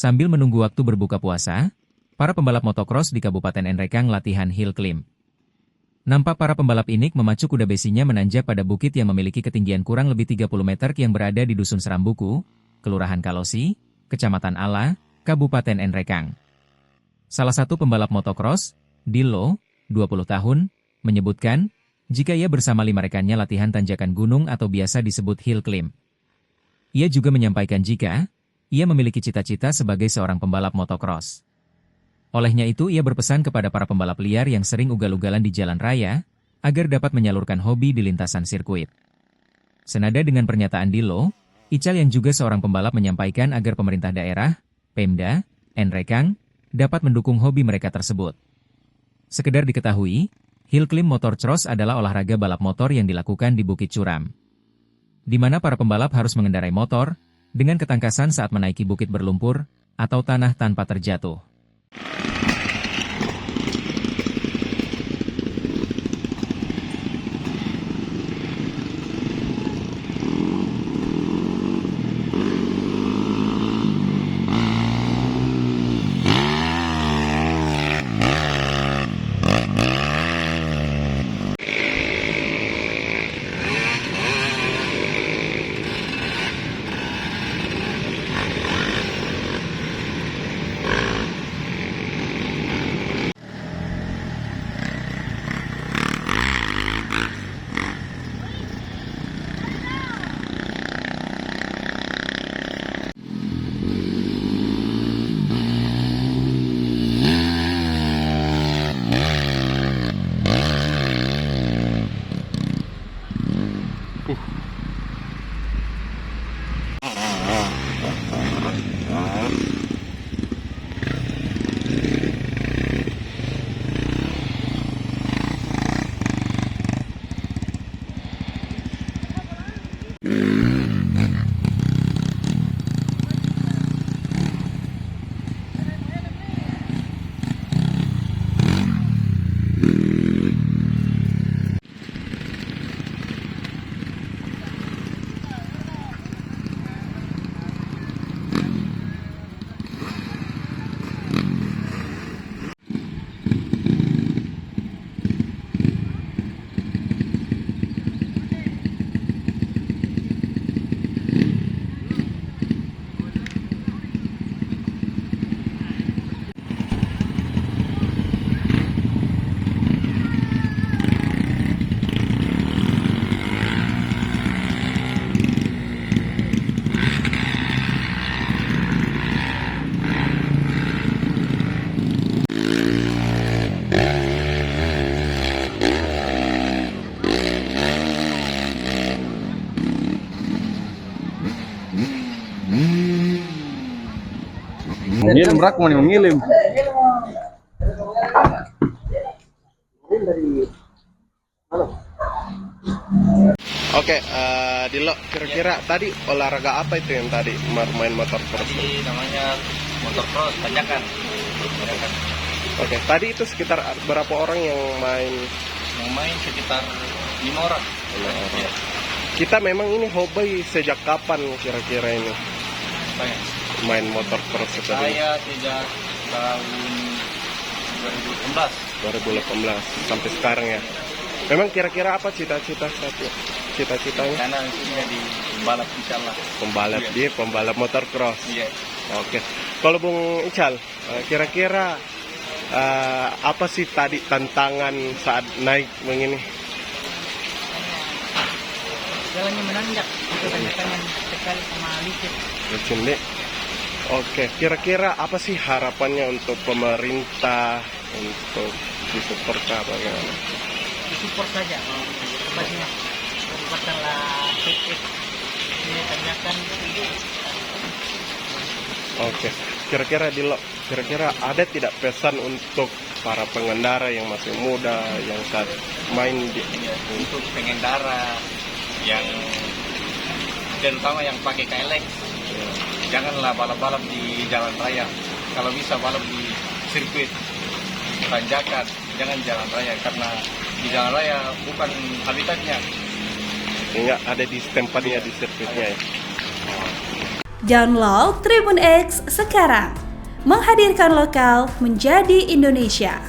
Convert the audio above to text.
Sambil menunggu waktu berbuka puasa, para pembalap motocross di Kabupaten Nrekang latihan hill climb. Nampak para pembalap ini memacu kuda besinya menanjak pada bukit yang memiliki ketinggian kurang lebih 30 meter yang berada di Dusun Serambuku, Kelurahan Kalosi, Kecamatan Ala, Kabupaten Nrekang. Salah satu pembalap motocross, Dilo, 20 tahun, menyebutkan, jika ia bersama 5 rekannya latihan tanjakan gunung atau biasa disebut hill climb. Ia juga menyampaikan jika ia memiliki cita-cita sebagai seorang pembalap motocross. Olehnya itu ia berpesan kepada para pembalap liar yang sering ugal-ugalan di jalan raya, agar dapat menyalurkan hobi di lintasan sirkuit. Senada dengan pernyataan Dilo, Ical yang juga seorang pembalap menyampaikan agar pemerintah daerah, Pemda, Nrekang, dapat mendukung hobi mereka tersebut. Sekedar diketahui, hill climb motocross adalah olahraga balap motor yang dilakukan di Bukit Curam, di mana para pembalap harus mengendarai motor dengan ketangkasan saat menaiki bukit berlumpur atau tanah tanpa terjatuh. Ngilim rak mau ngilim. Oke, Dilo, kira-kira tadi olahraga apa itu yang tadi main motor cross? Ini namanya motocross tanjakan. Oke, tadi itu sekitar berapa orang yang main? Yang main sekitar 5 orang. Ya. Kita memang ini hobi sejak kapan kira-kira ini Saya, main motor cross seperti ini? saya sejak tahun 2018 sampai sekarang ya. Memang kira-kira apa cita-cita cita-citanya? karena itu jadi pembalap insyaallah. Pembalap Iya. dia, pembalap motor cross. Iya. Oke. Kalau Bung Ical, kira-kira apa sih tadi tantangan saat naik begini? Jalannya menanjak, itu tanjakan yang sekali sama licin. Licin. Oke, kira-kira apa sih harapannya untuk pemerintah untuk disupport bagaimana? Disupport saja, tempatnya masalah titik ini tanjakan. Oke, kira-kira ada tidak pesan untuk para pengendara yang masih muda yang saat main di Untuk pengendara yang terutama yang pakai KLX, janganlah balap-balap di jalan raya. Kalau bisa balap di sirkuit tanjakan, jangan jalan raya karena di jalan raya bukan habitatnya. sehingga ada di tempatnya di sirkuitnya ya. Download Tribun X sekarang. Menghadirkan lokal menjadi Indonesia.